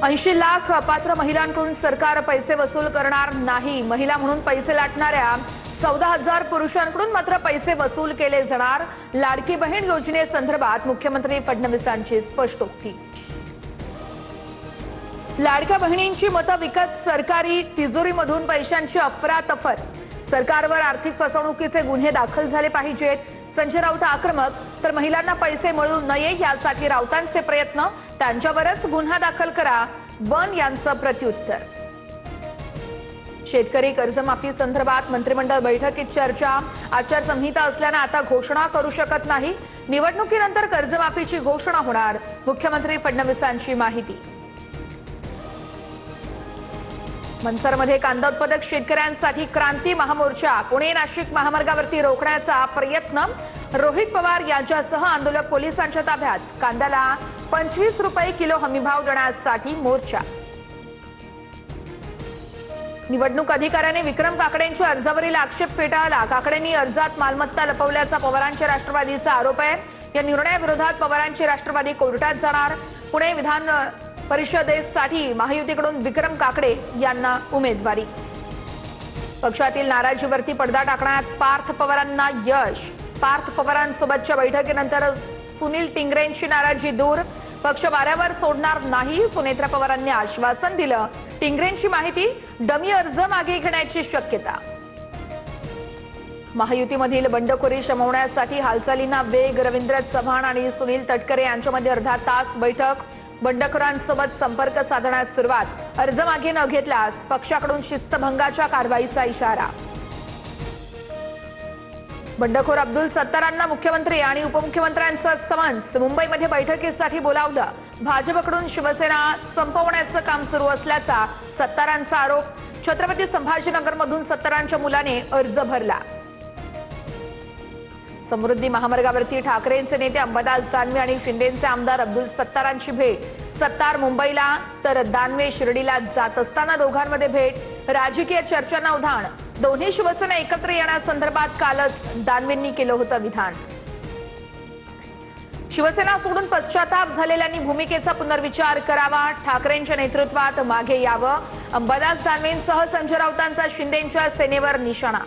80 लाख अपात्र महिलांकडून सरकार पैसे वसूल करणार नाही। महिला म्हणून पैसे लाटणाऱ्या 14,000 पुरुषांकडून मात्र पैसे वसूल केले जाणार। लाडकी बहीण योजनेसंदर्भात मुख्यमंत्री फडणवीसांची स्पष्टोक्ती। लाडक्या बहिणींची मतं विकत सरकारी तिजोरीमधून पैशांची अफरातफर। सरकारवर आर्थिक फसवणुकीचे गुन्हे दाखल झाले पाहिजेत। संजय राऊत आक्रमक, तर महिलांना पैसे मिळू नये यासाठी राऊतांचे प्रयत्न, त्यांच्यावरच गुन्हा दाखल करा, बन यांचं प्रत्युत्तर। शेतकरी कर्जमाफी संदर्भात मंत्रिमंडळ बैठकीत चर्चा। आचारसंहिता असल्याने आता घोषणा करू शकत नाही। निवडणुकीनंतर कर्जमाफीची घोषणा होणार, मुख्यमंत्री फडणवीसांची माहिती। मनसरमध्ये कांदा उत्पादक शेतकऱ्यांसाठी क्रांती महामोर्चा। पुणे नाशिक महामार्गावरती रोखण्याचा प्रयत्न। रोहित पवार यांच्यासह आंदोलक पोलिसांच्या ताब्यात। कांद्याला 25 रुपये किलो हमीभाव देण्यासाठी मोर्चा। निवडणूक अधिकाऱ्याने विक्रम काकडेंच्या अर्जावरील आक्षेप फेटाळला। काकडेंनी अर्जात मालमत्ता लपवल्याचा पवारांच्या राष्ट्रवादीचा आरोप आहे। या निर्णयाविरोधात पवारांची राष्ट्रवादी कोर्टात जाणार। पुणे विधान परिषदेसाठी महायुतीकडून विक्रम काकडे यांना उमेदवारी। पक्षातील नाराजीवरती पडदा टाकण्यात पार्थ पवारांना यश। पार्थ पवारांसोबतच्या बैठकीनंतर सुनील टिंगरेंची नाराजी दूर। पक्ष वाऱ्यावर सोडणार नाही, सुनेत्रा पवारांनी आश्वासन दिलं। टिंगरेंची माहिती, डमी अर्ज मागे घेण्याची शक्यता। महायुतीमधील बंडखोरी शमवण्यासाठी हालचालींना वेग। रवींद्र चव्हाण आणि सुनील तटकरे यांच्यामध्ये अर्धा तास बैठक। बंडखोरांसोबत संपर्क साधण्यास सुरुवात। अर्ज मागे न घेतल्यास पक्षाकडून शिस्तभंगाच्या कारवाईचा इशारा। बंडखोर अब्दुल सत्तारांना मुख्यमंत्री आणि उपमुख्यमंत्र्यांचा समन्स। मुंबईमध्ये बैठकीसाठी बोलावलं। भाजपकडून शिवसेना संपवण्याचं काम सुरू असल्याचा सत्तारांचा आरोप। छत्रपती संभाजीनगरमधून सत्तारांच्या मुलाने अर्ज भरला। समृद्धी महामार्गावरती ठाकरेंचे नेते अंबादास दानवे आणि शिंदेचे आमदार अब्दुल सत्तारांची भेट। सत्तार मुंबईला तर दानवे शिर्डीला जात असताना दोघांमध्ये भेट। राजकीय चर्चांना उधाण। दोन्ही शिवसेना एकत्र येण्यासंदर्भात कालच दानवेंनी केलं होतं विधान। शिवसेना सोडून पश्चाताप झालेल्यांनी भूमिकेचा पुनर्विचार करावा। ठाकरेंच्या नेतृत्वात मागे यावं। अंबादास दानवेंसह संजय राऊतांचा शिंदेंच्या सेनेवर निशाणा।